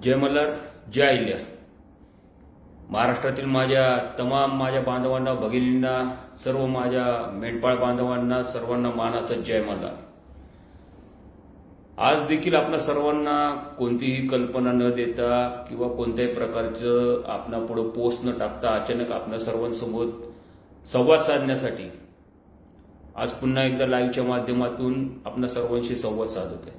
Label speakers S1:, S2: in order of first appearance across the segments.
S1: जय मल्हार, जय अहिल्या. महाराष्ट्रातील माझ्या बांधवांना, भगिनींना, सर्व माझ्या मेंढपाळ बांधवांना सर्वांना मानाचा जय मल्हार. आज देखील आपल्या सर्वांना कोणतीही कल्पना न देता किंवा कोणत्याही प्रकारचं आपणा पुढे पोस्ट न टाकता अचानक आपल्या सर्वांसमोर संवाद साधण्यासाठी आज पुन्हा एकदा लाईव्हच्या माध्यमातून आपल्या सर्वांशी संवाद साधत आहे.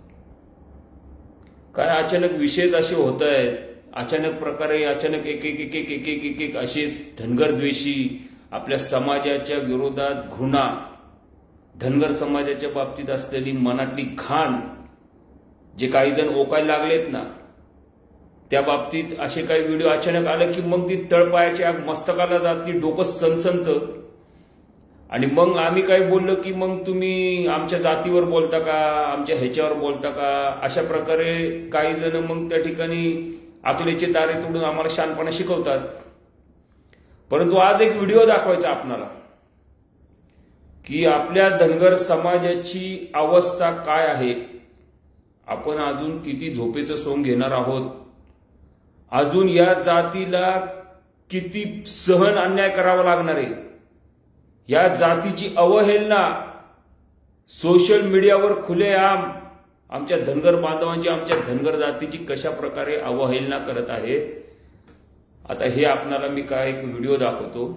S1: काय अचानक विषय असे होत आहेत, अचानक प्रकारे अचानक एक असे धनगर द्वेषी आपल्या समाजाच्या विरोधात घृणा, धनगर समाजाच्या बाबतीत असलेली मनातली घाण जे काही जण ओकायला लागलेत ना, त्या बाबतीत असे काही व्हिडिओ अचानक आले की मग ती तळपायाच्या मस्तकाला जाती, डोकं सनसनत. आणि मग आम्ही काय बोललो की मग तुम्ही आमच्या जातीवर बोलता का, आमच्या ह्याच्यावर बोलता का, अशा प्रकारे काही जण मग त्या ठिकाणी अकलेचे तारे तोडून आम्हाला शानपणा शिकवतात. परंतु आज एक व्हिडिओ दाखवायचा आपणाला की आपल्या धनगर समाजाची अवस्था काय आहे. आपण अजून किती झोपेचं सोंग घेणार आहोत, अजून या जातीला किती सहन अन्याय करावा लागणार आहे. या जातीची अवहेलना सोशल मीडियावर खुलेआम आमच्या धनगर बांधवांची, आमच्या धनगर जातीची कशा प्रकारे अवहेलना करत आहेत. आता हे आपणाला मी काय एक व्हिडिओ दाखवतो,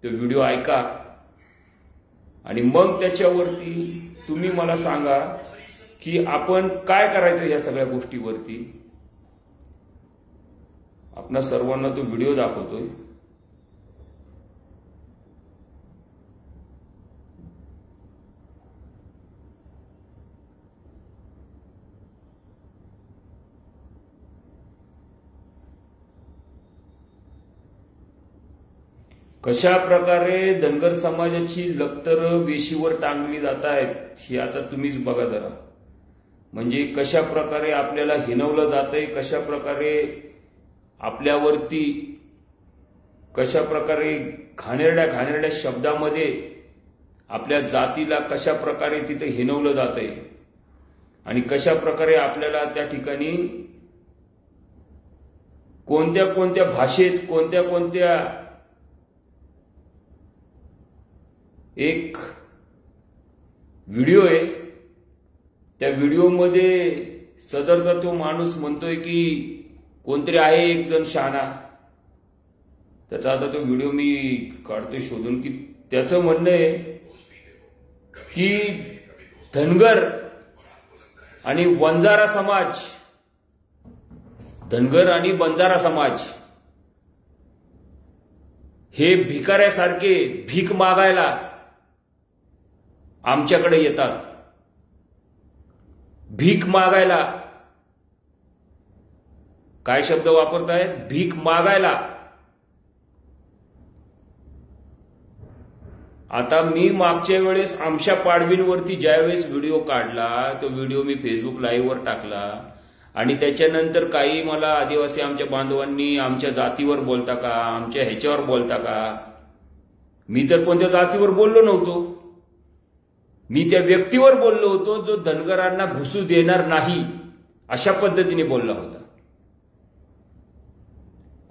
S1: तो व्हिडिओ ऐका आणि मग त्याच्यावरती तुम्ही मला सांगा की आपण काय करायचं या सगळ्या गोष्टीवरती. आपणा सर्वांना तो व्हिडिओ दाखवतोय. कशा प्रकारे धनगर समाजाची लक्तर वेशीवर टांगली जात आहेत हे आता तुम्हीच बघा जरा. म्हणजे कशा प्रकारे आपल्याला हिनवलं जातंय, कशा प्रकारे आपल्यावरती, कशा प्रकारे घाणेरड्या शब्दामध्ये आपल्या जातीला कशा प्रकारे तिथे हिनवलं जातंय आणि कशा प्रकारे आपल्याला त्या ठिकाणी कोणत्या भाषेत कोणत्या एक व्हिडिओ आहे. त्या व्हिडिओमध्ये सदरचा तो माणूस म्हणतोय की कोणतरी आहे एक जण शहाणा. त्याचा आता तो व्हिडिओ मी काढतोय शोधून की त्याचं म्हणणं आहे की धनगर आणि बंजारा समाज, धनगर आणि बंजारा समाज हे भिकाऱ्यासारखे भीक मागायला आमच्याकडे येतात. भीक मागायला, काय शब्द वापरतायत, भीक मागायला. आता मी मागच्या वेळेस आमच्या पाडवींवरती ज्यावेळेस व्हिडिओ काढला, तो व्हिडिओ मी फेसबुक लाईव्हवर टाकला आणि त्याच्यानंतर काही मला आदिवासी आमच्या बांधवांनी आमच्या जातीवर बोलता का, आमच्या ह्याच्यावर बोलता का. मी तर कोणत्या जातीवर बोललो नव्हतो, मी त्या व्यक्तीवर बोललो होतो जो धनगरांना घुसू देणार नाही अशा पद्धतीने बोलला होता.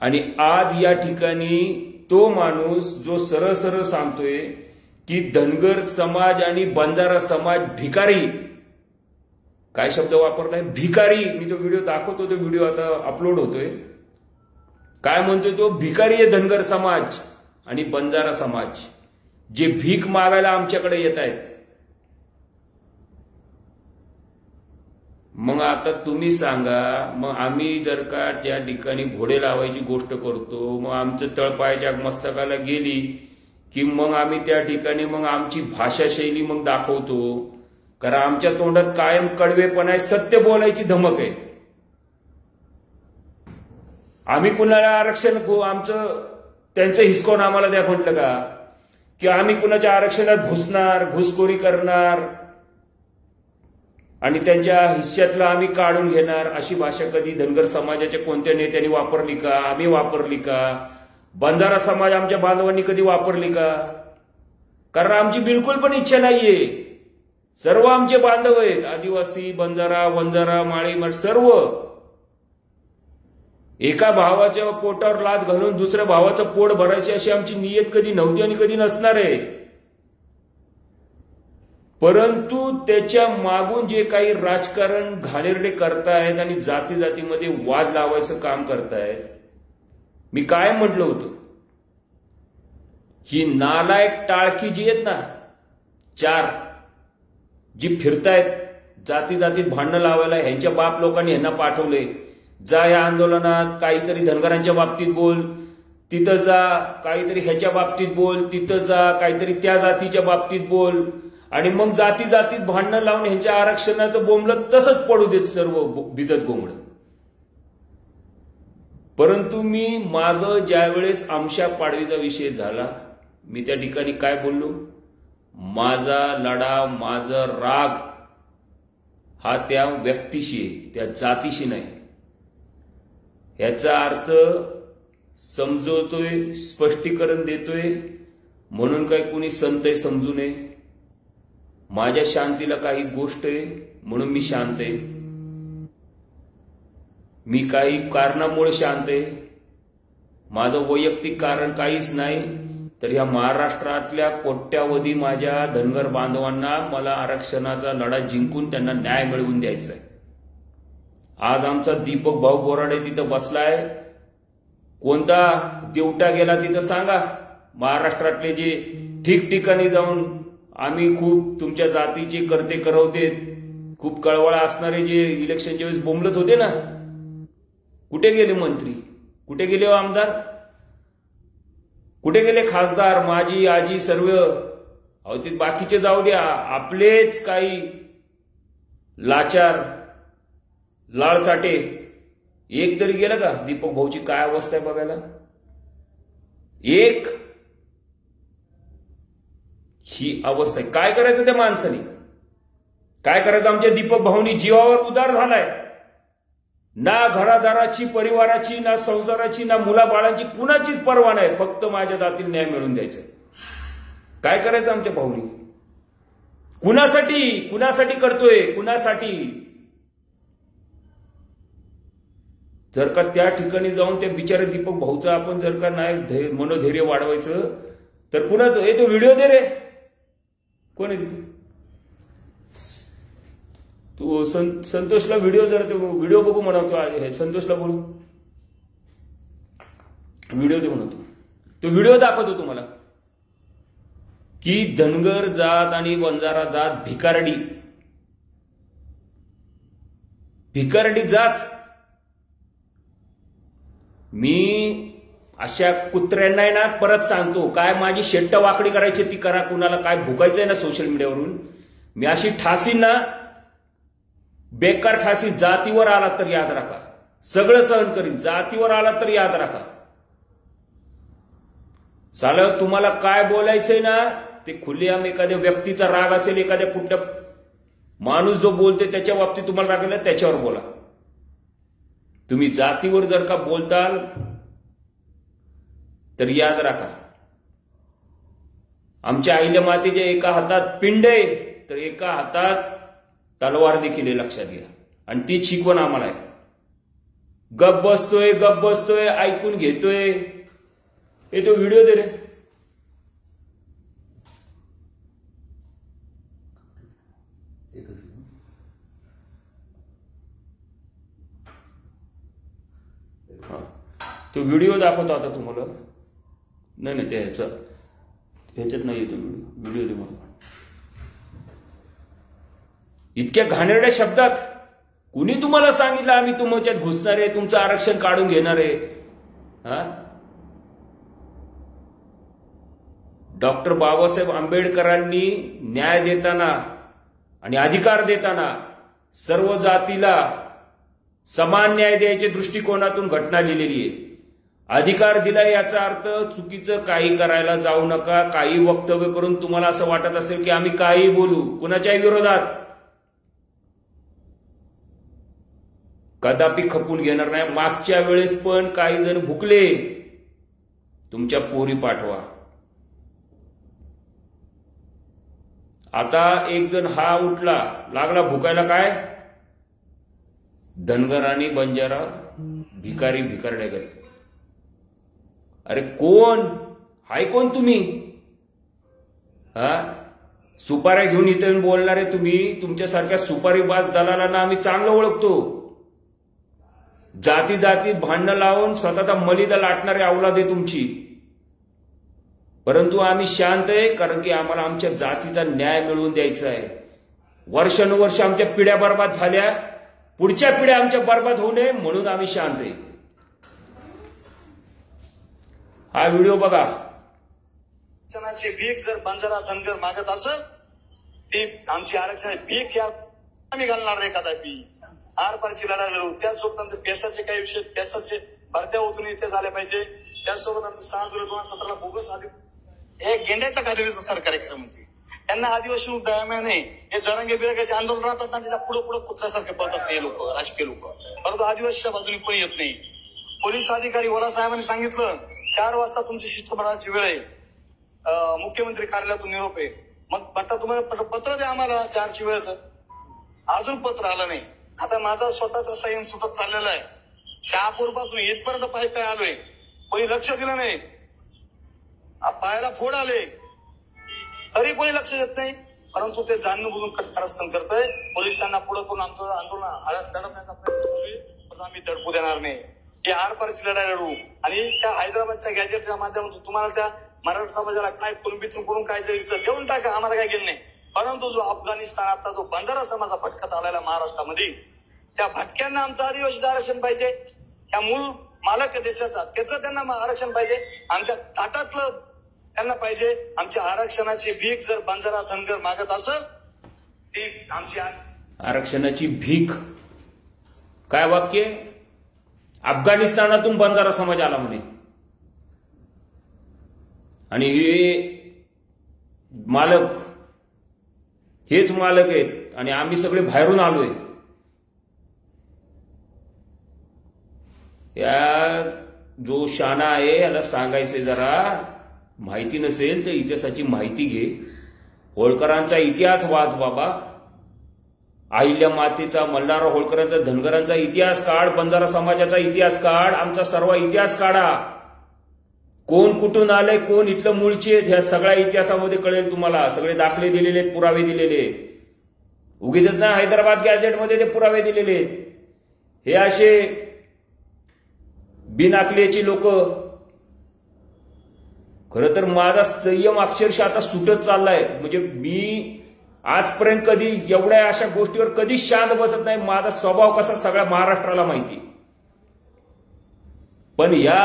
S1: आणि आज या ठिकाणी तो माणूस जो सरळ सांगतोय की धनगर समाज आणि बंजारा समाज भिकारी, काय शब्द वापरलाय, भिकारी. मी तो व्हिडिओ दाखवतो, तो व्हिडिओ आता अपलोड होतोय. काय म्हणतोय तो, भिकारी आहे धनगर समाज आणि बंजारा समाज जे भीक मागायला आमच्याकडे येत आहेत. मग आता तुम्ही सांगा, मग आम्ही जर का त्या ठिकाणी घोडे लावायची गोष्ट करतो, मग आमचं तळपायाच्या मस्तकाला गेली की मग आम्ही त्या ठिकाणी मग आमची भाषा शैली मग दाखवतो. कारण आमच्या तोंडात कायम कडवेपणा आहे, सत्य बोलायची धमक आहे. आम्ही कुणाला आरक्षण आमचं त्यांचं हिसकावून आम्हाला द्या म्हटलं का, की आम्ही कुणाच्या आरक्षणात घुसणार, घुसखोरी करणार आणि त्यांच्या हिश्श्यातलं आम्ही काढून घेणार, अशी भाषा कधी धनगर समाजाच्या कोणत्या नेत्यांनी वापरली का, आम्ही वापरली का, बंजारा समाज आमच्या बांधवांनी कधी वापरली का. कारण आमची बिलकुल पण इच्छा नाहीये. सर्व आमचे बांधव आहेत, आदिवासी, बंजारा, वंजारा, माळी, सर्व एका भावाच्या पोटावर लाद घालून दुसऱ्या भावाचं पोट भरायची अशी आमची नियत कधी नव्हती आणि कधी नसणार आहे. परंतु त्याच्या मागून जे काही राजकारण घाणेरडे करतायत आणि जाती जातीमध्ये वाद लावायचं काम करतायत, मी काय म्हटलं होतं, ही नालायक टाळकी जी आहेत ना, चार जी फिरतायत जाती जातीत भांडणं लावायला, ह्यांच्या बाप लोकांनी ह्यांना पाठवले, जा या आंदोलनात, काहीतरी धनगरांच्या बाबतीत बोल, तिथं जा, काहीतरी ह्याच्या बाबतीत बोल, तिथं जा, काहीतरी त्या जातीच्या बाबतीत बोल, आणि मग जाती जातीत भांडणं लावून ह्यांच्या आरक्षणाचं बोंबलं तसंच पडू देत सर्व भिजत गोंगड. परंतु मी माग ज्यावेळेस आमशा पाडवीचा विषय झाला, मी त्या ठिकाणी काय बोललो, माझा लढा, माझा राग हा त्या व्यक्तीशी आहे, त्या जातीशी नाही. ह्याचा अर्थ समजवतोय, स्पष्टीकरण देतोय म्हणून काय कुणी संत आहे समजू नये. माझ्या शांतीला काही गोष्ट आहे म्हणून मी शांत आहे. मी काही कारणामुळे शांत आहे. माझं वैयक्तिक कारण काहीच नाही. तर या महाराष्ट्रातल्या कोट्यावधी माझ्या धनगर बांधवांना मला आरक्षणाचा लढा जिंकून त्यांना न्याय मिळवून द्यायचा आहे. आज आमचा दीपक भाऊ बोराडे तिथं बसलाय. कोणता देवटा गेला तिथं सांगा. महाराष्ट्रातले जे ठिकठिकाणी जाऊन आम्ही खूप तुमच्या जातीचे करते करवते, खूप कळवळा असणारे जे इलेक्शनच्या वेळेस बोंबलत होते ना, कुठे गेले मंत्री, कुठे गेले आमदार, कुठे गेले खासदार, माझी आजी सर्व, अहो ते बाकीचे जाऊ द्या, आपलेच काही लाचार लाळसाटे एक तरी गेलं का? दीपक भाऊची काय अवस्था आहे बघायला. एक ही अवस्था आहे. काय करायचं त्या माणसाने, काय करायचं? आमच्या दीपक भाऊनी जीवावर उदार झालाय. ना घरादाराची, परिवाराची, ना संसाराची, ना मुलाबाळांची कुणाचीच पर्वा नाही. फक्त माझ्या जातीला न्याय मिळवून द्यायचा. काय करायचं आमच्या भाऊनी? कुणासाठी कुणासाठी करतोय, कुणासाठी? जर का त्या ठिकाणी जाऊन त्या बिचारे दीपक भाऊचं आपण जर का नाही मनोधैर्य वाढवायचं तर कुणाचं? हे तो व्हिडिओ दे रे. कोण आहे तिथे? तू संतोषला व्हिडिओ, जर तो व्हिडिओ बघू म्हणतो, संतोषला बोलू, व्हिडिओ दे म्हणतो. तो व्हिडिओ दाखवतो तुम्हाला की धनगर जात आणि बंजारा जात भिकारडी जात. मी अशा कुत्र्यांना ना परत सांगतो, काय माझी शेट्ट वाकडी करायची ती करा. कुणाला काय भुकायचंय ना सोशल मीडियावरून, मी अशी ठासीन ना, बेकार ठासी. जातीवर आला तर याद राखा, सगळं सहन करीन. जातीवर आला तर याद राखा. सालं तुम्हाला काय बोलायचंय ना ते खुलेआम, एखाद्या व्यक्तीचा राग असेल, एखाद्या कुठल्या माणूस जो बोलते त्याच्या बाबतीत तुम्हाला राग आला त्याच्यावर बोला. तुम्ही जातीवर जर का बोलताल तर याद राखा, आमच्या आईल्या मातेच्या एका हातात पिंड आहे तर एका हातात तलवार देखील आहे, लक्षात घ्या. आणि ती शिकवण आम्हाला आहे. गप बसतोय, ऐकून घेतोय. हे तो व्हिडिओ दे रे. तो व्हिडिओ दाखवतो आता तुम्हाला. नाही ते ह्याच्यात नाही येतो व्हिडिओ दे मला. इतक्या घाणेरड्या शब्दात कुणी तुम्हाला सांगितलं आम्ही तुमच्यात घुसणार आहे, तुमचं आरक्षण काढून घेणार आहे? डॉक्टर बाबासाहेब आंबेडकरांनी न्याय देताना आणि अधिकार देताना सर्व जातीला समान न्याय द्यायच्या दृष्टिकोनातून घटना लिहिलेली आहे. अधिकार दिलाय याचा अर्थ चुकीचं काही करायला जाऊ नका. काही वक्तव्य करून तुम्हाला असं वाटत असेल की आम्ही काही बोलू कुणाच्याही विरोधात, कदापि खपून घेणार नाही. मागच्या वेळेस पण काही जण भुकले, तुमच्या पोरी पाठवा. आता एक जण हा उठला, लागला भुकायला. काय धनगर आणि बंजारा भिकारी भिकारड्याकडे. अरे कोण हाय, कोण तुम्ही? सुपाऱ्या घेऊन इथे बोलणारे तुम्ही? तुमच्यासारख्या सुपारीबाज दलालांना आम्ही चांगलं ओळखतो. जाती जातीत भांडणं लावून स्वतःचा मलिदा लाटणारे औलाद आहे तुमची. परंतु आम्ही शांत आहे, कारण की आम्हाला आमच्या जातीचा न्याय मिळवून द्यायचा आहे. वर्षानुवर्ष आमच्या पिढ्या बर्बाद झाल्या, पुढच्या पिढ्या आमच्या बर्बाद होऊ नये म्हणून आम्ही शांत आहे. हा व्हिडिओ बघा.
S2: आरक्षणाची भीक जर बंजारा धनगर मागत असेल, ती आमची आरक्षणाची भीक या आम्ही घालणार नाही कदापि. आरपारची लढाई लढू. त्यासोबत पेसाचे काही विषय, पेसाचे भरत्या ओतून इथे झाले पाहिजे. त्यासोबत 6 जुलै 2017 बोगस हे गेंड्याच्या कादरीचं सरकार आहे खरं म्हणजे. त्यांना आदिवासी नाही, हे जरांगे बिरंगाचे आंदोलन राहतात ना, त्याच्या पुढे पुढे कुत्र्यासारखे पळतात ते लोक, राजकीय लोक. परंतु आदिवासीच्या बाजूने कोणी येत नाही. पोलीस अधिकारी ओला साहेबांनी सांगितलं 4 वाजता तुमची शिष्टमंडळाची वेळ आहे, मुख्यमंत्री कार्यालयातून निरोप आहे. मग म्हणता तुम्हाला पत्र द्या आम्हाला 4ची वेळ. अजून पत्र आलं नाही. आता माझा स्वतःचा संयम सुटत चाललेला आहे. शहापूर पासून इथपर्यंत पाय पाय आलोय, कोणी लक्ष दिलं नाही. पायाला फोड आले तरी कोणी लक्ष देत नाही. परंतु ते जाणून बुजून कारस्थान करतंय. पोलिसांना पुढे करून आमचं आंदोलन दडपण्याचा प्रयत्न चालू, पण आम्ही दडपू देणार नाही. ही आरपारची लढाई लढू. आणि त्या हैदराबादच्या गॅजेटच्या माध्यमातून तुम्हाला त्या मराठा समाजाला काय कुणबीतून करून काय जायचं देऊन टाका, आम्हाला काय गेलं नाही. परंतु जो अफगाणिस्तानातला जो बंजारा समाजा भटकत आलेला महाराष्ट्रामध्ये, त्या भटक्यांना आमचं आदिवासी आरक्षण पाहिजे. त्या मूळ मालक देशाचा त्याचं त्यांना आरक्षण पाहिजे. आमच्या ताटातलं त्यांना पाहिजे. आमच्या आरक्षणाची भीक जर बंजारा धनगर मागत असेल, ती आमची
S1: आरक्षणाची भीक. काय वाक्य? अफगाणिस्तानातून बंजारा समाज आला म्हणे, आणि हे मालक हेच मालक आहेत, आणि आम्ही सगळे बाहेरून आलोय. या जो शाना आहे याला सांगायचंय, जरा माहिती नसेल तर इतिहासाची माहिती घे. होळकरांचा इतिहास वाच बाबा. अहिल्या मातेचा, मल्हारराव होळकरांचा, धनगरांचा इतिहास काढ, बंजारा समाजाचा इतिहास काढ, आमचा सर्व इतिहास काढा. कोण कुठून आलंय, कोण इथलं मूळचे आहेत, ह्या सगळ्या इतिहासामध्ये कळेल तुम्हाला. सगळे दाखले दिलेले आहेत, पुरावे दिलेले आहेत. उगीच ना हैदराबाद गॅजेटमध्ये ते पुरावे दिलेले आहेत. हे असे बिनआकलेची लोक. खरं तर माझा संयम अक्षरशः आता सुटत चाललाय. म्हणजे मी आजपर्यंत कधी एवढ्या अशा गोष्टीवर कधी शांत बसत नाही. माझा स्वभाव कसा सगळ्या महाराष्ट्राला माहिती. पण या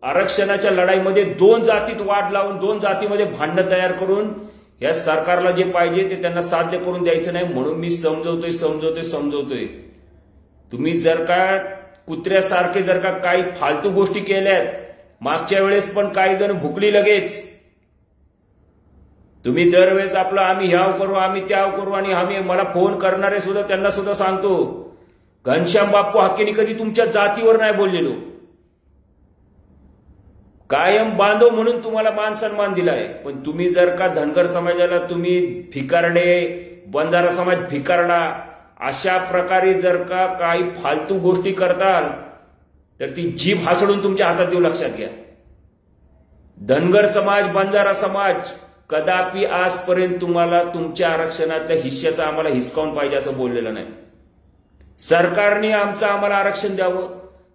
S1: आरक्षणाच्या लढाईमध्ये 2 जातीत वाद लावून, 2 जातीमध्ये भांडणं तयार करून या सरकारला जे पाहिजे ते त्यांना साध्य करून द्यायचं नाही. म्हणून मी समजवतोय. तुम्ही जर का कुत्र्यासारखे जर का काही फालतू गोष्टी केल्यात, मागच्या वेळेस पण काही जण भुकली लगेच. तुम्ही दरवेळेस आपलं आम्ही ह्याव करू, आम्ही त्याव करू, आणि आम्ही मला फोन करणारे सुद्धा त्यांना सुद्धा सांगतो, घनश्याम बाप्पू हाकेनी कधी तुमच्या जातीवर नाही बोललेलो. कायम बांधव म्हणून तुम्हाला मान सन्मान दिलाय. पण तुम्ही जर का धनगर समाजाला तुम्ही भिकारडे, बंजारा समाज भिकारडा, अशा प्रकारे जर का काही फालतू गोष्टी करताल तर ती जीभ हासडून तुमच्या हातात देऊ, लक्षात घ्या. धनगर समाज, बंजारा समाज कदापि आजपर्यंत तुम्हाला तुमच्या आरक्षणातल्या हिश्श्याचा आम्हाला हिसकावून पाहिजे असं बोललेलं नाही. सरकारने आम्हाला आरक्षण द्यावं.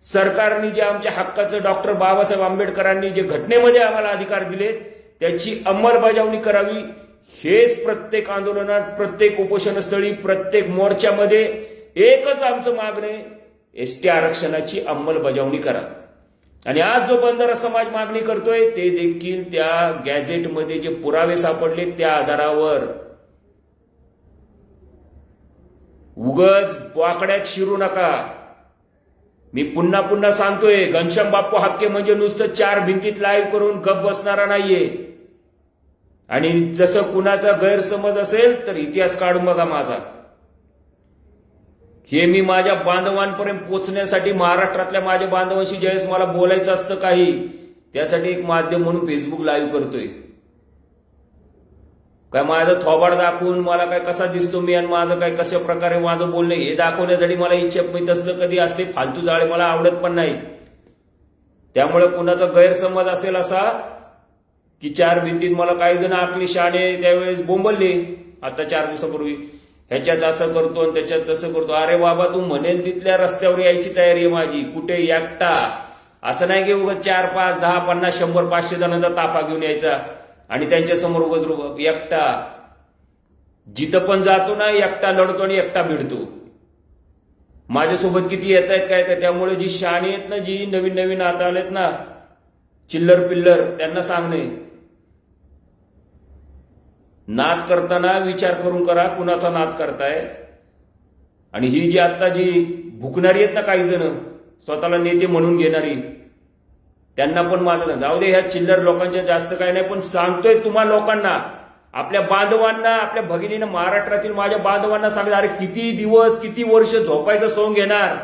S1: सरकारने जे आमच्या हक्काचं डॉक्टर बाबासाहेब आंबेडकरांनी जे घटनेमध्ये आम्हाला अधिकार दिले त्याची अंमलबजावणी करावी. हेच प्रत्येक आंदोलनात, प्रत्येक उपोषणस्थळी, प्रत्येक मोर्चामध्ये एकच आमचं मागणं आहे, एसटी आरक्षणाची अंमलबजावणी करा. आणि आज जो बंजारा समाज मागणी करतोय ते देखील त्या गॅझेटमध्ये जे पुरावे सापडले त्या आधारावर. उगाच वाकड्यात शिरू नका. मी पुन्हा सांगतोय, घनश्याम बाप्पू हाके म्हणजे नुसतं 4 भिंतीत लाईव्ह करून गप बसणारा नाहीये. आणि जसं कुणाचा गैरसमज असेल तर इतिहास काढून बघा माझा. हे मी माझ्या बांधवांपर्यंत पोहोचण्यासाठी, महाराष्ट्रातल्या माझ्या बांधवांशी ज्यावेळेस मला बोलायचं असतं काही, त्यासाठी एक माध्यम म्हणून फेसबुक लाईव्ह करतोय. काय माझं थोबाड दाखवून मला काय कसा दिसतो मी आणि माझं काय कशा प्रकारे माझं बोलणं हे दाखवण्यासाठी मला इच्छा मी तसलं कधी असते फालतू जाळे मला आवडत पण नाही. त्यामुळे कुणाचा गैरसमज असेल असा की 4 भिंतीत मला काही जण आपली शाणे त्यावेळेस बोंबलले आता 4 दिवसापूर्वी, ह्याच्यात असं करतो आणि त्याच्यात तसं करतो. अरे बाबा, तू म्हणेल तिथल्या रस्त्यावर यायची तयारी आहे माझी, कुठे एकटा. असं नाही की उगाच 4, 5, 10, 50, 100, 500 जणांचा ताफा घेऊन यायचा आणि त्यांच्या समोर उगाच एकटा. जिथं पण जातो ना एकटा लढतो आणि एकटा भिडतो. माझ्यासोबत किती येत आहेत काय. त्यामुळे जी शाणी आहेत ना, जी नवीन नवीन आता आलेत ना चिल्लर पिल्लर, त्यांना सांगणे नाद करताना विचार करून करा कुणाचा नाद करताय. आणि ही जी आता जी भुकणारी आहेत ना काही जण स्वतःला नेते म्हणून घेणारी, त्यांना पण माझं जाऊ दे. ह्या चिल्लर लोकांच्या जास्त काय नाही, पण सांगतोय तुम्हा लोकांना, आपल्या बांधवांना, आपल्या भगिनींना, महाराष्ट्रातील माझ्या बांधवांना सांगतो, अरे किती दिवस किती वर्ष झोपायचं सोंग घेणार.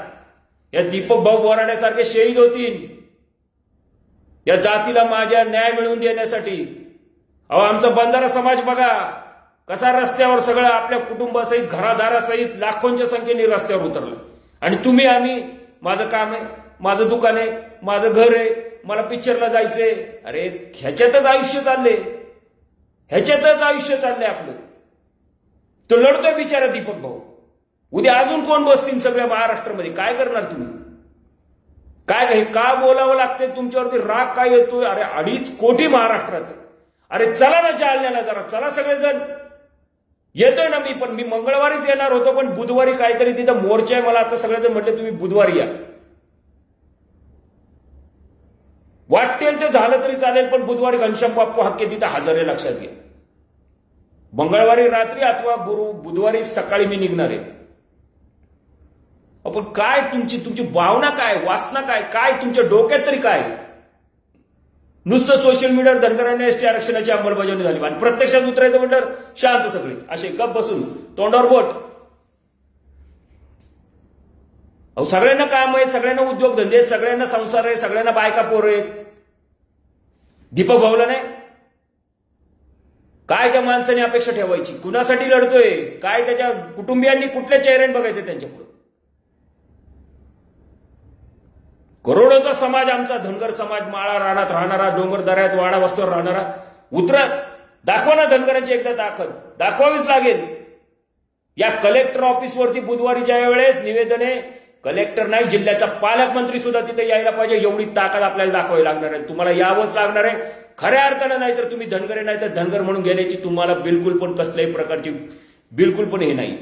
S1: या दीपक भाऊ बोराड्यासारखे शहीद होतील या जातीला माझ्या न्याय मिळवून देण्यासाठी. अहो, आमचा बंजारा समाज बघा कसा रस्त्यावर सगळं आपल्या कुटुंबासहित घरादारासहित लाखोंच्या संख्येने रस्त्यावर उतरलं. आणि तुम्ही आम्ही, माझं काम आहे, माझं दुकान आहे, माझं घर आहे, मला पिक्चरला जायचंय. अरे ह्याच्यातच आयुष्य चालले, ह्याच्यातच आयुष्य चाललंय आपलं. तो लढतोय बिचारा दीपक भाऊ. उद्या अजून कोण बसतील सगळ्या महाराष्ट्रामध्ये, काय करणार तुम्ही. काय का बोलावं लागतंय, तुमच्यावरती राग काय येतोय. अरे 2.5 कोटी महाराष्ट्रात. अरे चला ना जालन्याला जरा, चला सगळेजण. येतोय ना मी, पण मी मंगळवारीच येणार होतो, पण बुधवारी काहीतरी तिथं मोर्चा आहे. मला आता सगळेजण म्हटले तुम्ही बुधवारी या. वाटेल ते झालं तरी चालेल, पण बुधवारी घनश्याम बाप्पू हक्के तिथं हजर आहे, लक्षात घ्या. मंगळवारी रात्री अथवा बुधवारी सकाळी मी निघणार आहे. आपण काय तुमची भावना काय, वासना काय, काय तुमच्या डोक्यात तरी काय. नुसतं सोशल मीडियावर धनगरांनी एसटी आरक्षणाची अंमलबजावणी झाली आणि प्रत्यक्षात उतरायचं म्हटलं शांत सगळे असे गप बसून तोंडावर बोट. अहो, सगळ्यांना काम आहे, सगळ्यांना उद्योगधंदे आहेत, सगळ्यांना संसार आहे, सगळ्यांना बायका पोर आहेत. दीपक भाऊला नाही. काय त्या माणसाने अपेक्षा ठेवायची, कुणासाठी लढतोय, काय त्याच्या कुटुंबियांनी कुठल्या चेहऱ्याने बघायचं त्यांच्या पुढे. करोडोचा समाज आमचा धनगर समाज, माळा रानात राहणारा, डोंगर दऱ्यात वाडा वस्त्यावर राहणारा. उतरत दाखवा ना धनगरांची एकदा ताकद, दाखवावीच लागेल. या कलेक्टर ऑफिसवरती बुधवारी ज्या वेळेस निवेदन आहे, कलेक्टर नाही जिल्ह्याचा पालकमंत्री सुद्धा तिथे यायला पाहिजे, एवढी ताकद आपल्याला दाखवावी लागणार आहे. तुम्हाला यावंच लागणार आहे खऱ्या अर्थानं. नाही तर तुम्ही धनगरे नाही तर धनगर म्हणून घेण्याची तुम्हाला बिलकुल पण कसल्याही प्रकारची बिलकुल पण हे नाही.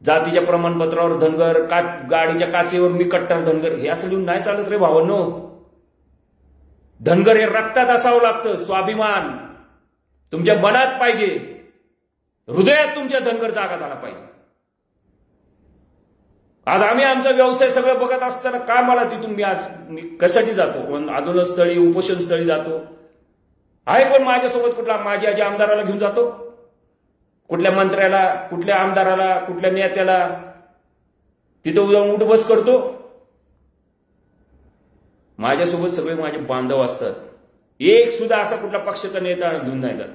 S1: जातीच्या प्रमाणपत्रावर धनगर, गाडीच्या काचेवर मी कट्टर धनगर, हे असं लिहून नाही चालत रे भावांनो. धनगर हे रक्तात असावं लागतं. स्वाभिमान तुमच्या मनात पाहिजे, हृदयात तुमच्या धनगर जागा झाला पाहिजे. आज आम्ही आमचा व्यवसाय सगळं बघत असताना का मला तिथून मी कशासाठी जातो, आंदोलनस्थळी उपोषणस्थळी जातो. आहे कोण माझ्यासोबत, कुठला माझ्या आजी आमदाराला घेऊन जातो, कुठल्या मंत्र्याला, कुठल्या आमदाराला, कुठल्या नेत्याला तिथं जाऊन उठबस करतो. माझ्यासोबत सगळे माझे बांधव असतात. एक सुद्धा असा कुठला पक्षाचा नेता घेऊन नाही जात.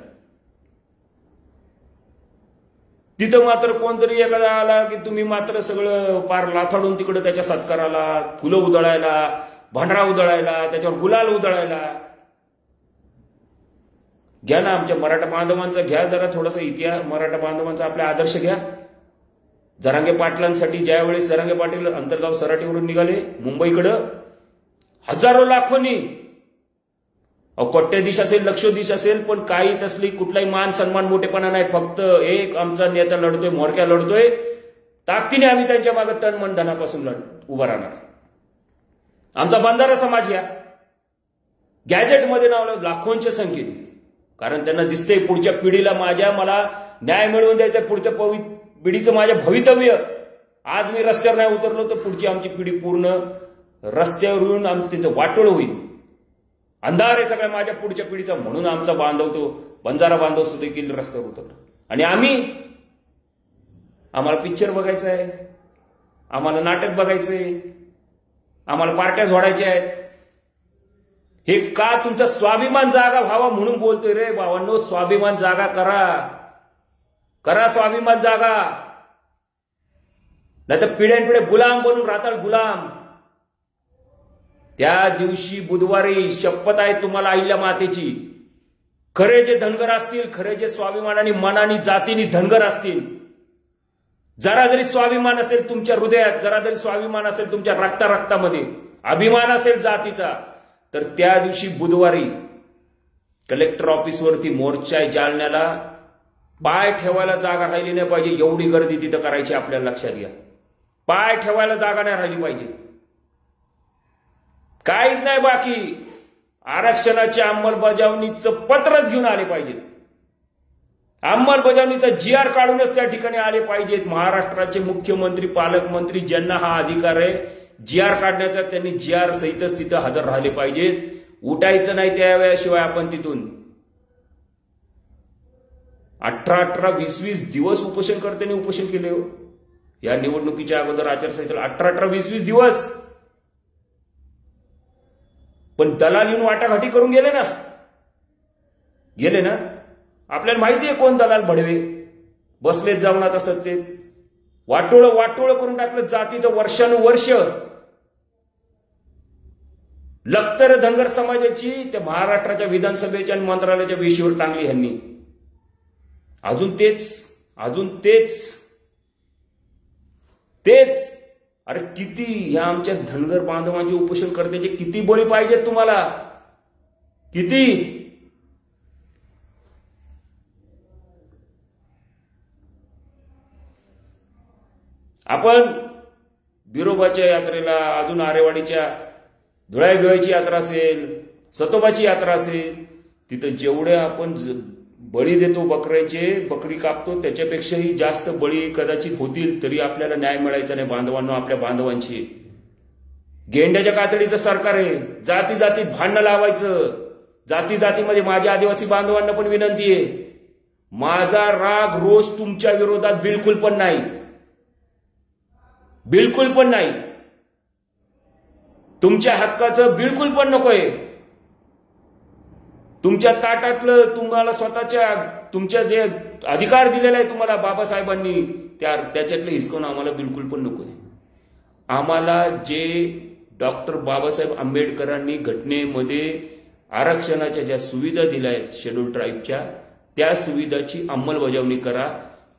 S1: तिथं मात्र कोणतरी एखादा आला की तुम्ही मात्र सगळं पार लाथाडून तिकडे त्याच्या सत्काराला फुलं उधळायला, भांडरा उधळायला, त्याच्यावर गुलाल उधळायला. घ्या ना आमच्या मराठा बांधवांचा, घ्या जरा थोडासा इतिहास मराठा बांधवांचा, आपला आदर्श घ्या. जरांगे पाटलांसाठी ज्यावेळेस जरांगे पाटील अंतर्गाव सराटीवरून निघाले मुंबईकडं, हजारो लाखोनी, कोट्याधीश असेल, लक्षोधीश असेल, पण काही तसली कुठलाही मान सन्मान मोठेपणा नाही. फक्त एक आमचा नेता लढतोय, मोरक्या लढतोय, ताकदीने आम्ही त्यांच्या मागे तन मन धनापासून उभा राहणार. आमचा बंजारा समाज घ्या, गॅजेटमध्ये नाव लाखोंच्या संख्येने, कारण त्यांना दिसतंय पुढच्या पिढीला मला न्याय मिळवून द्यायचा, पुढच्या पिढीचं माझ्या भवितव्य. आज मी रस्त्यावर नाही उतरलो तर पुढची आमची पिढी पूर्ण रस्त्यावर येऊन त्यांचं वाटोळ होईल. अंधार आहे सगळ्या माझ्या पुढच्या पिढीचा. म्हणून आमचा बांधव, तो बंजारा बांधव सुद्धा देखील रस्त्यावर उतरतो. आणि आम्हाला पिक्चर बघायचं आहे, आम्हाला नाटक बघायचंय, आम्हाला पार्ट्या झोडायच्या आहेत. हे का तुमचा स्वाभिमान जागा व्हावा म्हणून बोलतोय रे भावांनो. स्वाभिमान जागा करा स्वाभिमान जागा. नाही तर पिढ्यानपिढ्या गुलाम बनून राहताल, गुलाम. त्या दिवशी बुधवारी शपथ आहे तुम्हाला अहिल्या मातेची. खरे जे धनगर असतील, खरे जे स्वाभिमानाने मनाने जातीने धनगर असतील, जरा जरी स्वाभिमान असेल तुमच्या हृदयात, जरा जरी स्वाभिमान असेल तुमच्या रक्तामध्ये, अभिमान असेल जातीचा, तर त्या दिवशी बुधवारी कलेक्टर ऑफिसवरती मोर्चा आहे जालन्याला. पाय ठेवायला जागा राहिली नाही पाहिजे, एवढी गर्दी तिथं करायची. आपल्याला लक्षात घ्या, पाय ठेवायला जागा नाही राहिली पाहिजे. काहीच नाही बाकी. आरक्षणाच्या अंमलबजावणीचं पत्रच घेऊन आले पाहिजेत. अंमलबजावणीचा GR काढूनच त्या ठिकाणी आले पाहिजेत. महाराष्ट्राचे मुख्यमंत्री, पालकमंत्री ज्यांना हा अधिकार आहे GR काढण्याचा, त्यांनी GR सहितच तिथं हजर राहिले पाहिजेत. उठायचं नाही त्या वेळाशिवाय आपण तिथून. 18 20 दिवस उपोषणकर्त्यांनी उपोषण केले हो या निवडणुकीच्या अगोदर आचारसंहितेला. 18 20 दिवस. पण दलाल येऊन वाटाघाटी करून गेले ना. आपल्याला माहिती आहे कोण दलाल भडवे बसलेत जाऊन आता सत्तेत. वाटोळ करून टाकलं जातीचं वर्षानुवर्ष. लखतर धनगर समाजाची त्या महाराष्ट्राच्या विधानसभेच्या आणि मंत्रालयाच्या वेशीवर टांगली ह्यांनी. अजून तेच. अरे किती ह्या आमच्या धनगर बांधवांचे उपोषणकर्त्याचे किती बळी पाहिजेत तुम्हाला? किती? आपण बिरोबाच्या यात्रेला, अजून आरेवाडीच्या धुळाई यात्रा असेल, सतोबाची यात्रा असेल, तिथं जेवढे आपण बळी देतो बकऱ्याचे, बकरी कापतो, त्याच्यापेक्षाही जास्त बळी कदाचित होतील तरी आपल्याला न्याय मिळायचा नाही बांधवांना, आपल्या बांधवांची. गेंड्याच्या कातडीचं सरकार आहे. जाती जातीत भांडणं लावायचं. जाती जातीमध्ये माझ्या आदिवासी बांधवांना पण विनंती आहे, माझा राग रोष तुमच्या विरोधात बिलकुल पण नाही. तुमच्या हक्काचं बिलकुल पण नकोय. तुमच्या ताटातलं तुम्हाला स्वतःच्या तुमच्या जे अधिकार दिलेला आहे तुम्हाला बाबासाहेबांनी, त्याच्यातलं हिसकून आम्हाला बिलकुल पण नकोय. आम्हाला जे डॉक्टर बाबासाहेब आंबेडकरांनी घटनेमध्ये आरक्षणाच्या ज्या सुविधा दिल्या आहेत शेड्यूल ट्राईबच्या, त्या सुविधाची अंमलबजावणी करा,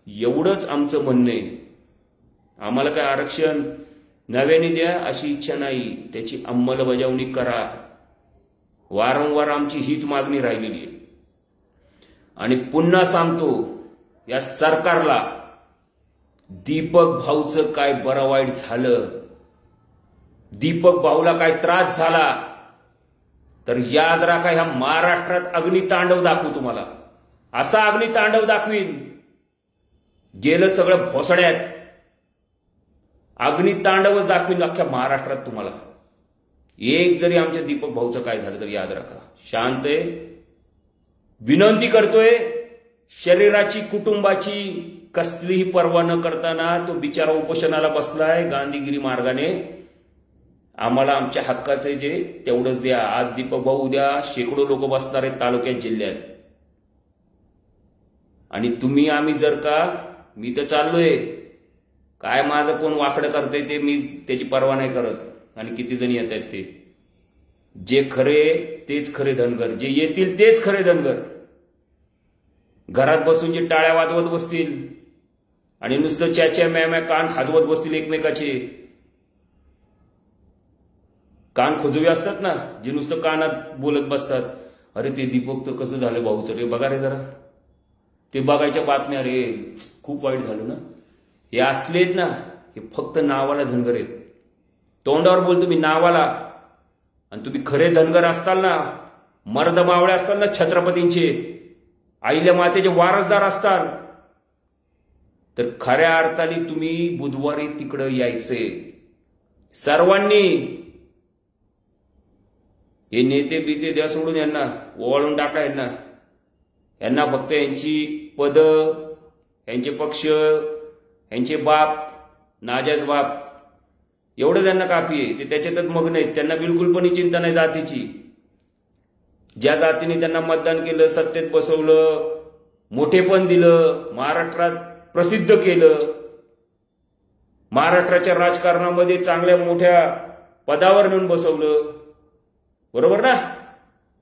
S1: एवढंच आमचं म्हणणं आहे. आम्हाला काय आरक्षण नव्याने द्या अशी इच्छा नाही, त्याची अंमलबजावणी करा. वारंवार आमची हीच मागणी राहिलेली आहे. आणि पुन्हा सांगतो या सरकारला, दीपक भाऊचं काय बरं वाईट झालं, दीपक भाऊला काय त्रास झाला तर याद राखा, ह्या महाराष्ट्रात अग्नितांडव दाखवू तुम्हाला. असा अग्नितांडव दाखवीन, गेलं सगळं भोसड्यात. अग्नितांडवच दाखवीन अख्ख्या महाराष्ट्रात तुम्हाला. एक जरी आमच्या दीपक भाऊचं काय झालं तर याद राखा, शांत आहे. विनंती करतोय, शरीराची कुटुंबाची कसलीही पर्वा न करताना तो बिचारा उपोषणाला बसलाय गांधीगिरी मार्गाने. आम्हाला आमच्या हक्काचे जे तेवढंच द्या. आज दीपक भाऊ, उद्या शेकडो लोक बसणार आहेत तालुक्यात, जिल्ह्यात. आणि तुम्ही आम्ही जर का, मी तर चाललोय, काय माझं कोण वाकडं करतंय ते मी त्याची पर्वा नाही करत. आणि किती जण येत आहेत ते, जे खरे तेच खरे धनगर, जे येतील तेच खरे धनगर. घरात बसून जे टाळ्या वाजवत बसतील आणि नुसतं च्याच्या मॅ कान खाजवत बसतील एकमेकाचे, कान खोजवे असतात ना, जे नुसतं कानात बोलत बसतात, अरे ते दीपकचं कसं झालं भाऊचं रे, बघा रे जरा, ते बघायच्या बातम्या, रे खूप वाईट झालं ना. हे असलेत ना, हे फक्त नावाला धनगर आहेत. तोंडावर बोलतो मी नावाला. आणि तुम्ही खरे धनगर असताल ना, मर्द मावळे असताल ना, छत्रपतींचे, आईल्या मातेचे वारसदार असताल, तर खऱ्या अर्थाने तुम्ही बुधवारी तिकडं यायचे सर्वांनी. हे नेते बिते द्या सोडून, यांना ओवाळून टाका. यांना फक्त यांची पद, यांचे पक्ष, यांचे बाप, नाजाच बाप, एवढं त्यांना काफी आहे. ते त्याच्यातच मग्न आहेत. त्यांना बिलकुल पण चिंता नाही जातीची. ज्या जातीने त्यांना मतदान केलं, सत्तेत बसवलं, मोठेपण दिलं, महाराष्ट्रात प्रसिद्ध केलं, महाराष्ट्राच्या राजकारणामध्ये चांगल्या मोठ्या पदावर नेऊन बसवलं, बरोबर ना?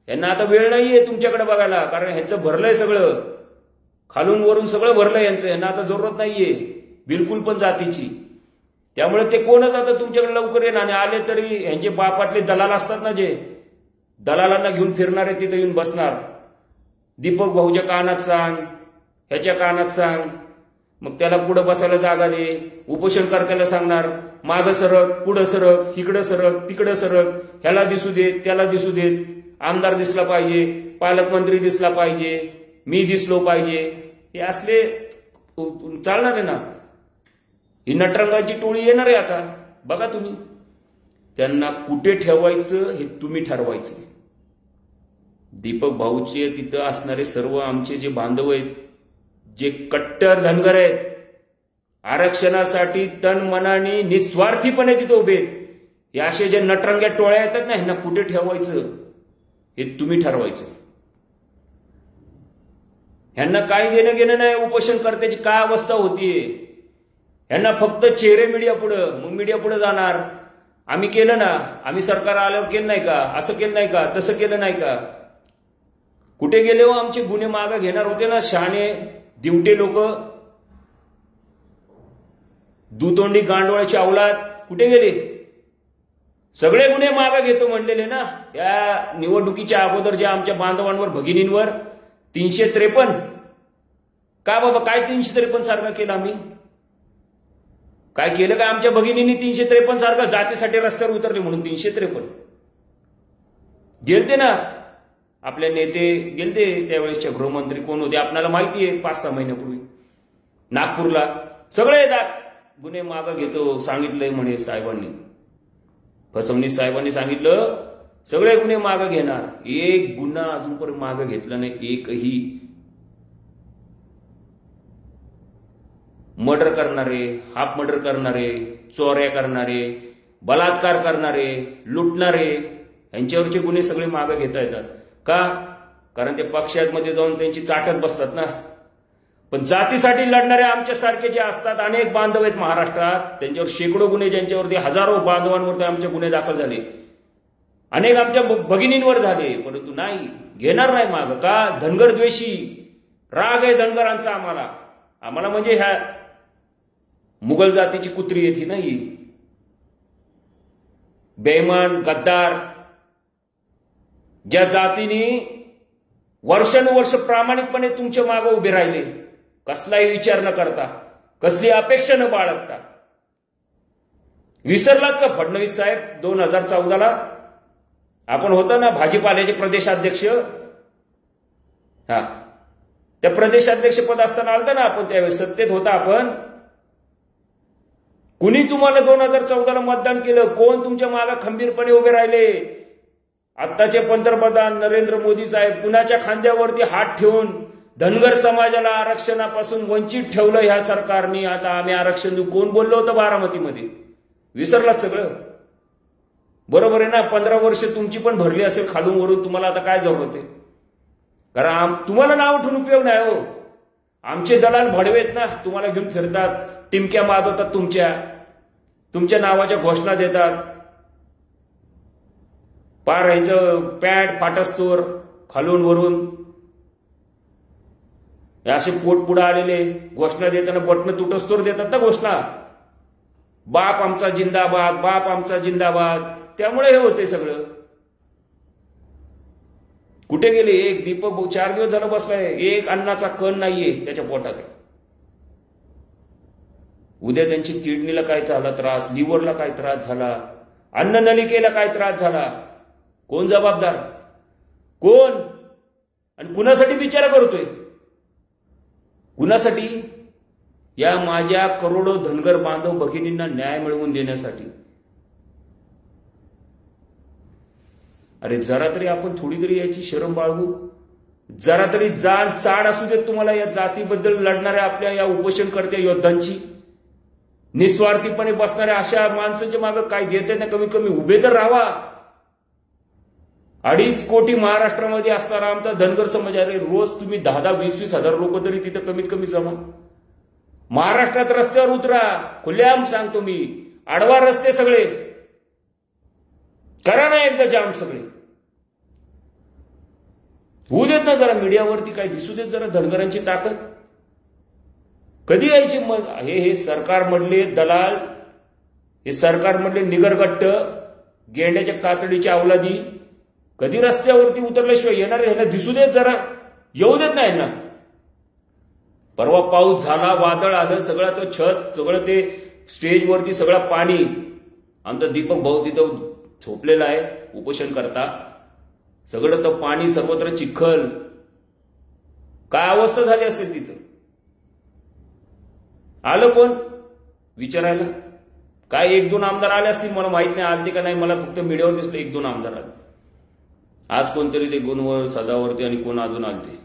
S1: यांना आता वेळ नाहीये तुमच्याकडे बघायला, कारण ह्यांचं भरलंय सगळं, खालून वरून सगळं भरलंय यांचं. यांना आता जरूरत नाहीये बिलकुल पण जातीची. त्यामुळे ते कोणच आता तुमच्याकडे लवकर येणार, आणि आले तरी यांचे बापातले दलाल असतात ना, जे दलालांना घेऊन फिरणारे तिथे येऊन बसणार. दीपक भाऊच्या कानात सांग, ह्याच्या कानात सांग, मग त्याला पुढं बसायला जागा दे. उपोषण करताना सांगणार मागं सरक, पुढं सरक, इकडं सरक, तिकडं सरक, ह्याला दिसू देत, त्याला दिसू देत, आमदार दिसला पाहिजे, पालकमंत्री दिसला पाहिजे, मी दिसलो पाहिजे. हे असले चालणार आहे ना? ही नटरंगाची टोळी येणार आहे आता. बघा तुम्ही, त्यांना कुठे ठेवायचं हे तुम्ही ठरवायचं. दीपक भाऊचे तिथं असणारे सर्व आमचे जे बांधव आहेत, जे कट्टर धनगर आहेत, आरक्षणासाठी तन मनाने निस्वार्थीपणे तिथे उभे आहेत, हे असे जे नटरंग्या टोळ्या येतात ना, ह्यांना कुठे ठेवायचं हे तुम्ही ठरवायचं. ह्यांना काय देणं घेणं नाही उपोषणकर्त्याची काय अवस्था होतीये. ह्यांना फक्त चेहरे मीडिया पुढं, मग मीडिया पुढे जाणार, आम्ही केलं ना, आम्ही सरकार आल्यावर केलं नाही का, असं केलं नाही का, तसं केलं नाही का. कुठे गेले हो आमचे गुन्हे मागे घेणार होते ना शहाणे दिवटे लोक, दुतोंडी गांडवळाची अवलाद, कुठे गेले? सगळे गुन्हे मागे घेतो म्हणलेले ना या निवडणुकीच्या अगोदर, ज्या आमच्या बांधवांवर, भगिनींवर 353. का बाबा, काय 353 सारखं केलं आम्ही? काय केलं काय आमच्या भगिनींनी 353 सारखं? जातीसाठी रस्त्यावर उतरले म्हणून 353 गेलते ना. आपले नेते गेलते त्यावेळेसचे गृहमंत्री कोण होते आपल्याला माहिती आहे, 5-6 महिन्यापूर्वी नागपूरला. सगळे गुन्हे मागं घेतो सांगितलंय म्हणे साहेबांनी, फडणवीस साहेबांनी सांगितलं सगळे गुन्हे मागं घेणार. एक गुन्हा अजूनपर्यंत मागं घेतला नाही, एकही. मर्डर करणारे, हाफ मर्डर करणारे, चोऱ्या करणारे, बलात्कार करणारे, लुटणारे, यांच्यावरचे गुन्हे सगळे मागं घेता येतात. का? कारण ते पक्षांमध्ये जाऊन त्यांची चाटत बसतात ना. पण जातीसाठी लढणारे आमच्यासारखे जे असतात, अनेक बांधव आहेत महाराष्ट्रात, त्यांच्यावर शेकडो गुन्हे, ज्यांच्यावरती हजारो बांधवांवरती आमचे गुन्हे दाखल झाले, अनेक आमच्या भगिनींवर झाले, परंतु नाही, घेणार नाही माग. का? धनगर द्वेषी राग आहे धनगरांचा आम्हाला म्हणजे ह्या मुघल जातीची कुत्री येते नाही, बेईमान गद्दार, ज्या जातीने वर्षानुवर्ष प्रामाणिकपणे तुमच्या मागे उभे राहिले, कसलाही विचार न करता, कसली अपेक्षा न बाळगता. विसरलात का फडणवीस साहेब? 2014ला आपण होतो ना भाजीपाल्याचे प्रदेशाध्यक्ष, त्या प्रदेशाध्यक्ष पद असताना आलता ना आपण, त्यावेळेस सत्तेत होता आपण. कुणी तुम्हाला 2014ला मतदान केलं? कोण तुमच्या मागे खंबीरपणे उभे राहिले? आत्ताचे पंतप्रधान नरेंद्र मोदी साहेब कुणाच्या खांद्यावरती हात ठेवून धनगर समाजाला आरक्षणापासून वंचित ठेवलं ह्या सरकारने. आता आम्ही आरक्षण देऊ, कोण बोललो होतं बारामतीमध्ये? विसरलात सगळं? बरोबर आहे ना? 15 वर्ष तुमची पण भरली असेल खालून वरून, तुम्हाला आता काय जरूरत आहे? कारण तुम्हाला नाव ठेवून उपयोग नाही हो. आमचे दलाल भडवेत ना, तुम्हाला घेऊन फिरतात, टिमक्या माजवतात, तुमच्या नावाच्या घोषणा देतात, पार यांचं पॅड फाटस्तोर खालून वरून असे पोट पुढे आलेले घोषणा देताना बटणं तुटस्तोर देतात ना घोषणा. बाप आमचा जिंदाबाद, बाप आमचा जिंदाबाद. त्यामुळे हे होते सगळं. कुठे गेले? एक दीपक 4 दिवस झालं बसलाय, एक अन्नाचा कण नाहीये त्याच्या पोटात. उद्या त्यांची किडनीला काय झाला त्रास, लिव्हरला काय त्रास झाला, अन्ननलिकेला काय त्रास झाला, कोण जबाबदार? कोण? आणि कुणासाठी विचार करतोय? कुणासाठी? या माझ्या करोडो धनगर बांधव भगिनींना न्याय मिळवून देण्यासाठी. अरे जरा तरी आपण थोडी तरी याची शरम बाळगू. जरा तरी जाण चाड असू देत तुम्हाला या जातीबद्दल लढणाऱ्या आपल्या या उपोषणकर्त्या योद्धांची. निस्वार्थीपणे बसणाऱ्या अशा माणसांच्या मागे काय देते ना, कमी कमी उभे तर राहावा. 2.5 कोटी महाराष्ट्रामध्ये असणारा आमचा धनगर समाज आहे. रोज तुम्ही 10-10, 20-20 हजार लोक तरी तिथं कमीत कमी जमा. महाराष्ट्रात रस्त्यावर उतरा, खुलेआम सांगतो मी. आडवा रस्ते सगळे करा ना एकदा जाम सगळे. होऊ देत ना जरा मीडियावरती काय दिसू देत जरा धनगरांची ताकद. कधी यायची मग हे सरकारमधले दलाल, हे सरकारमधले निगरगट्ट, गेंड्याच्या कातडीच्या अवलादी कधी रस्त्यावरती उतरल्याशिवाय येणार? ह्यांना दिसू देत जरा, येऊ देत नाही ना. परवा पाऊस झाला, वादळ आलं, सगळं तो छत, सगळं ते स्टेजवरती सगळं पाणी. आमचा दीपक भाऊ तिथं झोपलेला आहे उपोषण करता. सगळं तर पाणी, सर्वत्र चिखल. काय अवस्था झाली असेल तिथं? आलं कोण विचारायला? काय 1-2 आमदार आले असतील, मला माहित नाही आलते का नाही. मला फक्त मीडियावर दिसले 1-2 आमदार आले. आज कोणतरी ते गुणवर सदावरती आणि कोण अजून आलते.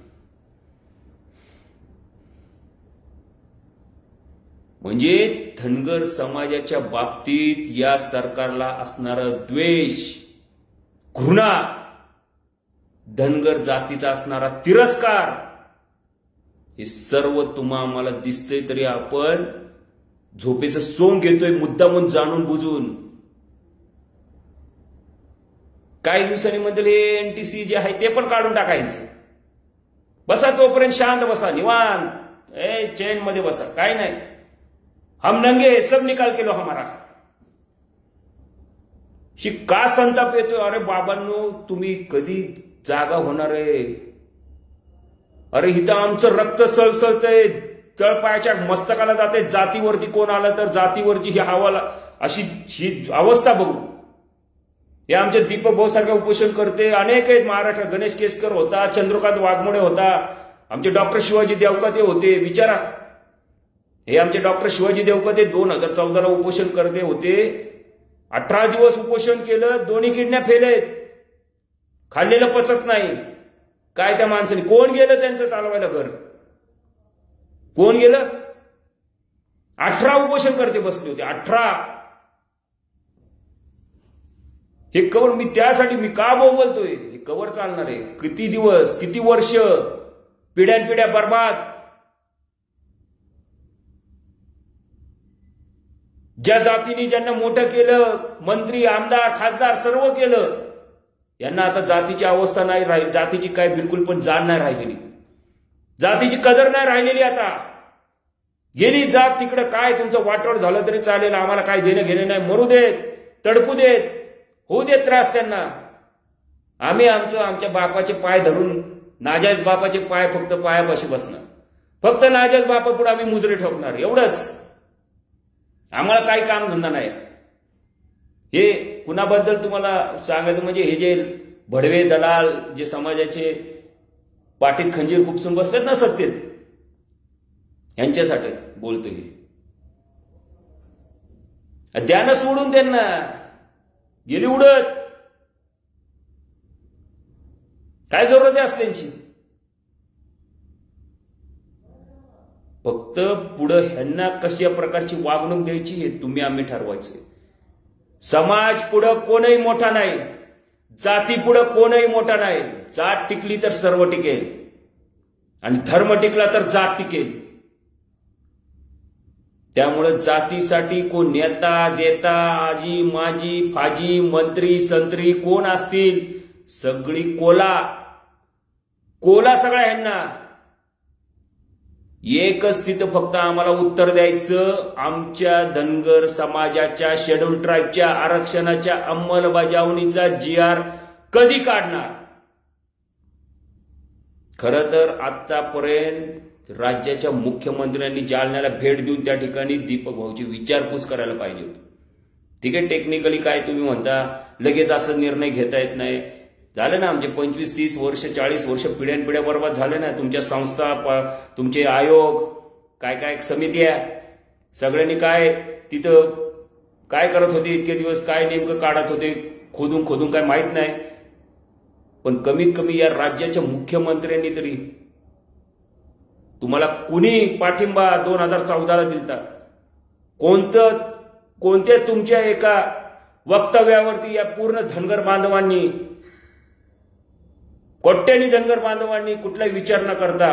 S1: म्हणजे धनगर समाजाच्या बाबतीत या सरकारला असणारा द्वेष, घृणा, धनगर जातीचा असणारा तिरस्कार, हे सर्व तुम्हा आम्हाला दिसतंय. तरी आपण झोपेचं सोंग घेतोय मुद्दामून, जाणून बुजून. काही दिवसांनी म्हणतील हे एनटीसी जे आहे ते पण काढून टाकायचं. बसा तोपर्यंत शांत बसा, निवांत, चैन मध्ये बसा. काय नाही, हम नंगे सब निकाल के लो हमारा. ही का संताप येतोय? अरे बाबांनो, तुम्ही कधी जागा होणार आहे? अरे इथं आमचं रक्त सळसळतंय, तळपायाच्या मस्तकाला जाते. जातीवरती कोण आलं तर जातीवरची ही हवाला अशी ही अवस्था बघू. हे आमचे दीपक भाऊ सारखे उपोषण करते अनेक आहेत महाराष्ट्रात. गणेश केसकर होता, चंद्रकांत वाघमोडे होता, आमचे डॉक्टर शिवाजी देवकाते होते. विचारा, हे आमचे डॉक्टर शिवाजी देवकाते 2014ला उपोषण करते होते. 18 दिवस उपोषण केलं, दोन्ही किडन्या फेल आहेत, खाल्लेलं पचत नाही. काय त्या माणसाने, कोण गेलं त्यांचं चालवायला घर? कोण गेलं? 18 उपोषण करते बसले होते, 18. हे कवर मी त्यासाठी मी का बोलतोय? हे कवर चालणार आहे? किती दिवस, किती वर्ष, पिढ्यानपिढ्या बर्बाद. ज्या जातीने ज्यांना मोठं केलं, मंत्री, आमदार, खासदार सर्व केलं, यांना आता जातीची अवस्था नाही राहिली. जातीची काय बिलकुल पण जाण नाही राहिलेली, जातीची कदर नाही राहिलेली. आता गेली जात तिकडे. काय तुमचं वाटोळ झालं तरी चालेल, आम्हाला काय देणं घेणं नाही. मरू देत, तडपू देत, होऊ देत त्रास त्यांना. आम्ही आमच्या बापाचे पाय धरून, नाजायज बापाचे पाय फक्त पायापाशी बसणार, फक्त नाजायज बापा पुढे आम्ही मुजरे ठोकणार, एवढंच. आम्हाला काही काम धंदा नाही. हे कुणाबद्दल तुम्हाला सांगायचं म्हणजे हे जे भडवे दलाल, जे समाजाचे पाठीत खंजीर खुपसून बसलेत ना सत्तेत, यांच्यासाठी बोलतोय. द्यानं सोडून त्यांना, गेली उडत. काय जरूरत आहे असल्यांची? फक्त पुढं ह्यांना कशा प्रकारची वागणूक द्यायची हे तुम्ही आम्ही ठरवायचे. समाज पुढं कोणही मोठा नाही, जाती पुढं कोणही मोठा नाही. जात टिकली तर सर्व टिकेल, आणि धर्म टिकला तर जात टिकेल. त्यामुळे जातीसाठी कोण नेता, जेता, आजी, माजी, फाजी, मंत्री, संत्री कोण असतील, सगळी कोला सगळ्या ह्यांना. एकच तिथं फक्त आम्हाला उत्तर द्यायचं, आमच्या धनगर समाजाच्या शेड्यूल ट्राईबच्या आरक्षणाच्या अंमलबजावणीचा GR कधी काढणार? खरं तर आतापर्यंत राज्याच्या मुख्यमंत्र्यांनी जालन्याला भेट देऊन त्या ठिकाणी दीपक भाऊची विचारपूस करायला पाहिजे होती. ठीक आहे, टेक्निकली काय तुम्ही म्हणता, लगेच असं निर्णय घेता येत नाही. झालं ना, आमचे 25-30 वर्ष, 40 वर्ष पिढ्यानपिढ्या बर्बाद झाले ना. तुमच्या संस्था, तुमचे आयोग, काय समिती आहे, सगळ्यांनी काय तिथं काय करत होते इतके दिवस, काय नेमकं काढत होते खोदून काय माहित नाही. पण कमीत कमी या राज्याच्या मुख्यमंत्र्यांनी तरी तुम्हाला कुणी पाठिंबा 2014ला दिलता? कोणत्या तुमच्या एका वक्तव्यावरती या पूर्ण धनगर बांधवांनी कोट्यानी धनगर बांधवांनी कुठलाही विचार न करता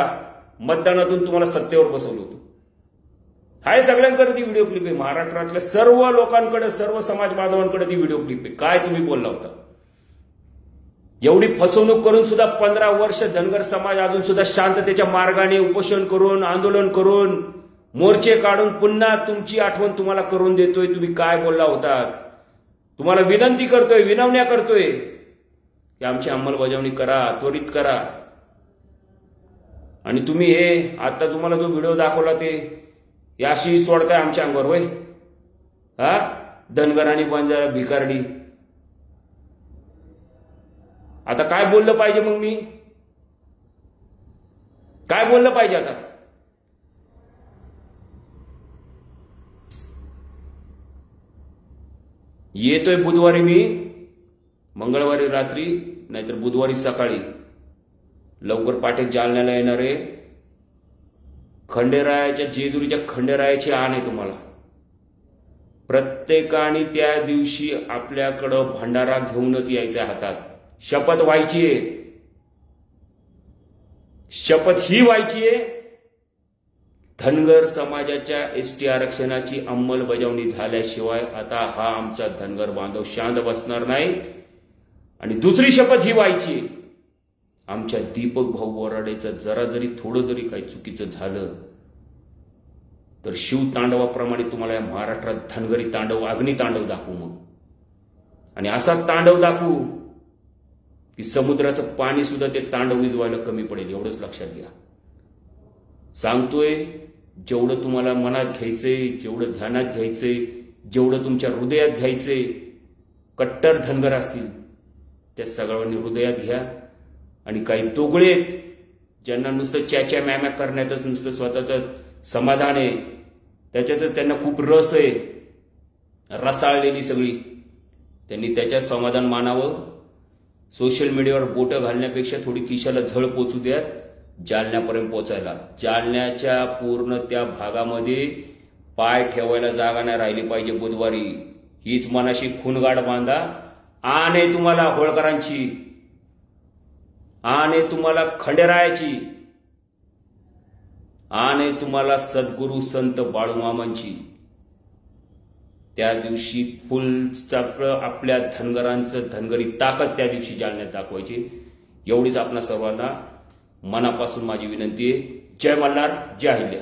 S1: मतदानातून तुम्हाला सत्तेवर बसवलं होतं. हाय सगळ्यांकडे ती व्हिडिओ क्लिप आहे. महाराष्ट्रातल्या सर्व लोकांकडे, सर्व समाज बांधवांकडे ती व्हिडिओ क्लिप आहे. काय तुम्ही बोलला होता? एवढी फसवणूक करून सुद्धा 15 वर्ष धनगर समाज अजून सुद्धा शांततेच्या मार्गाने उपोषण करून, आंदोलन करून, मोर्चे काढून पुन्हा तुमची आठवण तुम्हाला करून देतोय. तुम्ही काय बोलला होता? तुम्हाला विनंती करतोय, विनवण्या करतोय की आमची अंमलबजावणी करा, त्वरित करा. आणि तुम्ही हे आता तुम्हाला जो व्हिडिओ दाखवला ते याशी सोडताय आमच्या अंगावर होय? हा, धनगर आणि बंजारा भिकारडी. आता काय बोललं पाहिजे मग? मी काय बोललं पाहिजे आता? येतोय बुधवारी मी, मंगळवारी रात्री नाहीतर बुधवारी सकाळी लवकर पाठे जालन्याला येणार आहे. खंडेरायाच्या, जेजुरीच्या खंडेरायाची आण आहे तुम्हाला. प्रत्येकाने त्या दिवशी आपल्याकडं भंडारा घेऊनच यायचा हातात. शपथ व्हायची आहे, शपथ ही व्हायची आहे. धनगर समाजाच्या एसटी आरक्षणाची अंमलबजावणी झाल्याशिवाय आता हा आमचा धनगर बांधव शांत बसणार नाही. आणि दुसरी शपथ ही व्हायची, आमच्या दीपक भाऊ बोराडेचं जरा जरी थोडं जरी काही चुकीचं झालं तर शिवतांडवाप्रमाणे तुम्हाला या महाराष्ट्रात धनगरी तांडव, अग्नी तांडव दाखवू मग. आणि असा तांडव दाखवू की समुद्राचं पाणी सुद्धा ते तांडव विजवायला कमी पडेल. एवढंच लक्षात घ्या. सांगतोय, जेवढं तुम्हाला मनात घ्यायचंय, जेवढं ध्यानात घ्यायचंय, जेवढं तुमच्या हृदयात घ्यायचंय, कट्टर धनगर असतील त्या सगळ्यांनी हृदयात घ्या. आणि काही तोगळे ज्यांना नुसतं च्याच्या मॅम्या करण्यातच नुसतं स्वतःचं समाधान आहे, त्याच्यातच त्यांना खूप रस आहे, रसाळलेली सगळी, त्यांनी त्याच्यात समाधान मानावं. सोशल मीडियावर बोटं घालण्यापेक्षा थोडी खिशाला झळ पोचू द्यात जालन्यापर्यंत पोचायला. जालन्याच्या पूर्ण त्या भागामध्ये पाय ठेवायला जागा नाही राहिली पाहिजे बुधवारी. हीच मनाशी खूनगाड बांधा. आण आहे तुम्हाला होळकरांची, आण आहे तुम्हाला खंडेरायाची, आण आहे तुम्हाला सद्गुरू संत बाळूमामांची. त्या दिवशी फुल चक्र आपल्या धनगरांचं, धनगरी ताकद त्या दिवशी जालन्यात दाखवायची. एवढीच आपणा सर्वांना मनापासून माझी विनंती आहे. जय मल्हार, जय अहिल्या.